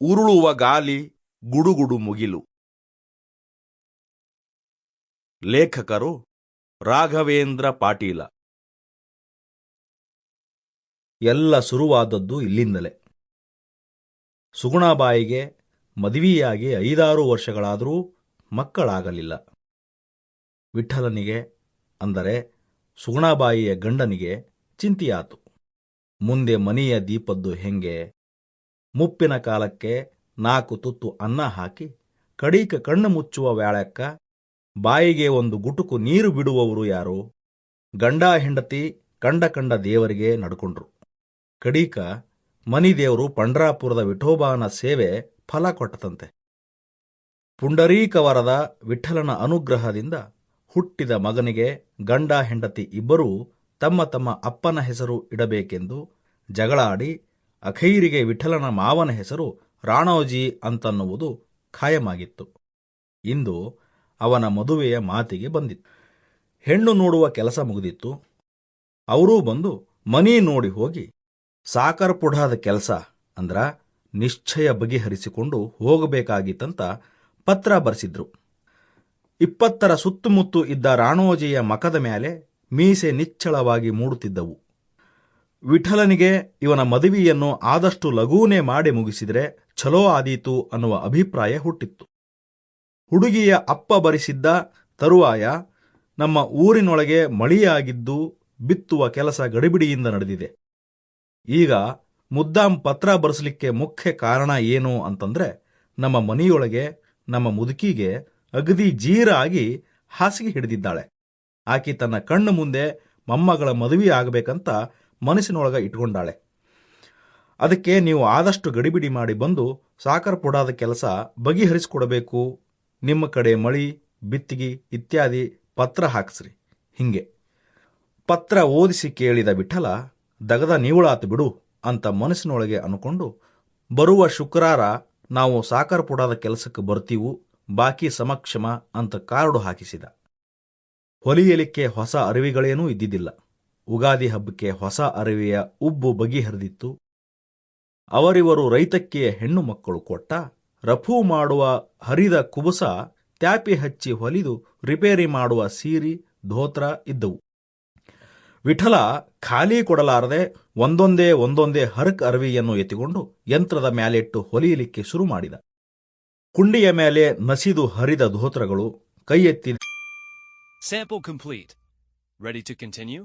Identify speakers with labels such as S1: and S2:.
S1: ಉರುಳುವ ಗಾಲಿ, ಗುಡುಗುಡು ಮುಗಿಲು. ಲೇಖಕರು ರಾಘವೇಂದ್ರ ಪಾಟೀಲ. ಎಲ್ಲ ಶುರುವಾದದ್ದು ಇಲ್ಲಿಂದಲೇ. ಸುಗುಣಾಬಾಯಿಗೆ ಮದುವೆಯಾಗಿ 5-6 ವರ್ಷಗಳಾದರೂ ಮಕ್ಕಳಾಗಲಿಲ್ಲ. ವಿಠ್ಠಲನಿಗೆ, ಅಂದರೆ ಸುಗುಣಾಬಾಯಿಯ ಗಂಡನಿಗೆ ಚಿಂತೆಯಾತು. ಮುಂದೆ ಮನೆಯ ದೀಪದ್ದು ಹೆಂಗೆ? ಮುಪ್ಪಿನ ಕಾಲಕ್ಕೆ 4 ತುತ್ತು ಅನ್ನ ಹಾಕಿ ಕಡೀಕ ಕಣ್ಣು ಮುಚ್ಚುವ ವ್ಯಾಳಕ್ಕ ಬಾಯಿಗೆ ಒಂದು ಗುಟುಕು ನೀರು ಬಿಡುವವರು ಯಾರು? ಗಂಡ ಹೆಂಡತಿ ಕಂಡ ದೇವರಿಗೆ ನಡ್ಕೊಂಡ್ರು. ಕಡೀಕ ಮನಿದೇವರು ಪಂಡ್ರಾಪುರದ ವಿಠೋಬಾನ ಸೇವೆ ಫಲ ಕೊಟ್ಟತಂತೆ. ಪುಂಡರೀಕವರದ ವಿಠ್ಠಲನ ಅನುಗ್ರಹದಿಂದ ಹುಟ್ಟಿದ ಮಗನಿಗೆ ಗಂಡ ಹೆಂಡತಿ ಇಬ್ಬರೂ ತಮ್ಮ ತಮ್ಮ ಅಪ್ಪನ ಹೆಸರು ಇಡಬೇಕೆಂದು ಜಗಳಾಡಿ ಅಖೈರಿಗೆ ವಿಠ್ಠಲನ ಮಾವನ ಹೆಸರು ರಾಣೋಜಿ ಅಂತನ್ನುವುದು ಖಾಯಮಾಗಿತ್ತು. ಇಂದು ಅವನ ಮದುವೆಯ ಮಾತಿಗೆ ಬಂದಿತ್ತು. ಹೆಣ್ಣು ನೋಡುವ ಕೆಲಸ ಮುಗಿದಿತ್ತು. ಅವರೂ ಬಂದು ಮನಿ ನೋಡಿ ಹೋಗಿ ಸಾಕರ್ ಪುಢಾದ ಕೆಲಸ ಅಂದ್ರ ನಿಶ್ಚಯ ಬಗೆಹರಿಸಿಕೊಂಡು ಹೋಗಬೇಕಾಗಿತ್ತಂತ ಪತ್ರ ಬರೆಸಿದ್ರು. 20ರ ಸುತ್ತಮುತ್ತು ಇದ್ದ ರಾಣೋಜಿಯ ಮಕದ ಮೇಲೆ ಮೀಸೆ ನಿಚ್ಚಳವಾಗಿ ಮೂಡುತ್ತಿದ್ದವು. ವಿಠಲನಿಗೆ ಇವನ ಮದುವೆಯನ್ನು ಆದಷ್ಟು ಲಗೂನೆ ಮಾಡಿ ಮುಗಿಸಿದರೆ ಛಲೋ ಆದೀತು ಅನ್ನುವ ಅಭಿಪ್ರಾಯ ಹುಟ್ಟಿತ್ತು. ಹುಡುಗಿಯ ಅಪ್ಪ ಬರೆಸಿದ್ದ ತರುವಾಯ ನಮ್ಮ ಊರಿನೊಳಗೆ ಮಳೆಯಾಗಿದ್ದು ಬಿತ್ತುವ ಕೆಲಸ ಗಡಿಬಿಡಿಯಿಂದ ನಡೆದಿದೆ. ಈಗ ಮುದ್ದಾಂ ಪತ್ರ ಬರೆಸಲಿಕ್ಕೆ ಮುಖ್ಯ ಕಾರಣ ಏನು ಅಂತಂದ್ರೆ, ನಮ್ಮ ಮನೆಯೊಳಗೆ ನಮ್ಮ ಮುದುಕಿಗೆ ಅಗದಿ ಜೀರಾಗಿ ಹಾಸಿಗೆ ಹಿಡಿದಿದ್ದಾಳೆ. ಆಕಿ ತನ್ನ ಕಣ್ಣು ಮುಂದೆ ಮೊಮ್ಮಗಳ ಮದುವೆ ಆಗಬೇಕಂತ ಮನಸ್ಸಿನೊಳಗ ಇಟ್ಕೊಂಡಾಳೆ. ಅದಕ್ಕೆ ನೀವು ಆದಷ್ಟು ಗಡಿಬಿಡಿ ಮಾಡಿ ಬಂದು ಸಾಕರ್ ಪುಡಾದ ಕೆಲಸ ಬಗೆಹರಿಸಿಕೊಡಬೇಕು. ನಿಮ್ಮ ಕಡೆ ಮಳಿ, ಬಿತ್ತಿಗೆ ಇತ್ಯಾದಿ ಪತ್ರ ಹಾಕ್ಸ್ರಿ. ಹಿಂಗೆ ಪತ್ರ ಓದಿಸಿ ಕೇಳಿದ ವಿಠಲ, ದಗದ ನೀವಳಾತು ಬಿಡು ಅಂತ ಮನಸ್ಸಿನೊಳಗೆ ಅನ್ಕೊಂಡು, ಬರುವ ಶುಕ್ರಾರ ನಾವು ಸಾಕರ್ ಪುಡಾದ ಕೆಲಸಕ್ಕೆ ಬರ್ತೀವು, ಬಾಕಿ ಸಮಕ್ಷಮ ಅಂತ ಕಾರ್ಡು ಹಾಕಿಸಿದ. ಹೊಲಿಯಲಿಕ್ಕೆ ಹೊಸ ಅರಿವಿಗಳೇನೂ ಇದ್ದಿದ್ದಿಲ್ಲ. ಉಗಾದಿ ಹಬ್ಬಕ್ಕೆ ಹೊಸ ಅರಿವೆಯ ಉಬ್ಬು ಬಗೆಹರಿದಿತ್ತು. ಅವರಿವರು ರೈತಕ್ಕಿಯ ಹೆಣ್ಣು ಮಕ್ಕಳು ಕೊಟ್ಟ ರಫೂ ಮಾಡುವ ಹರಿದ ಕುಬುಸ, ತ್ಯಾಪಿ ಹಚ್ಚಿ ಹೊಲಿದು ರಿಪೇರಿ ಮಾಡುವ ಸೀರಿ, ಧೋತ್ರ ಇದ್ದವು. ವಿಠಲ ಖಾಲಿ ಕೊಡಲಾರದೆ ಒಂದೊಂದೇ ಹರಕ್ ಅರವಿಯನ್ನು ಎತ್ತಿಕೊಂಡು ಯಂತ್ರದ ಮ್ಯಾಲಿಟ್ಟು ಹೊಲಿಯಲಿಕ್ಕೆ ಶುರು ಮಾಡಿದ. ಕುಂಡಿಯ ಮೇಲೆ ನಸಿದು ಹರಿದ ಧೋತ್ರಗಳು ಕೈ ಎತ್ತಿ
S2: Sample complete. Ready to continue?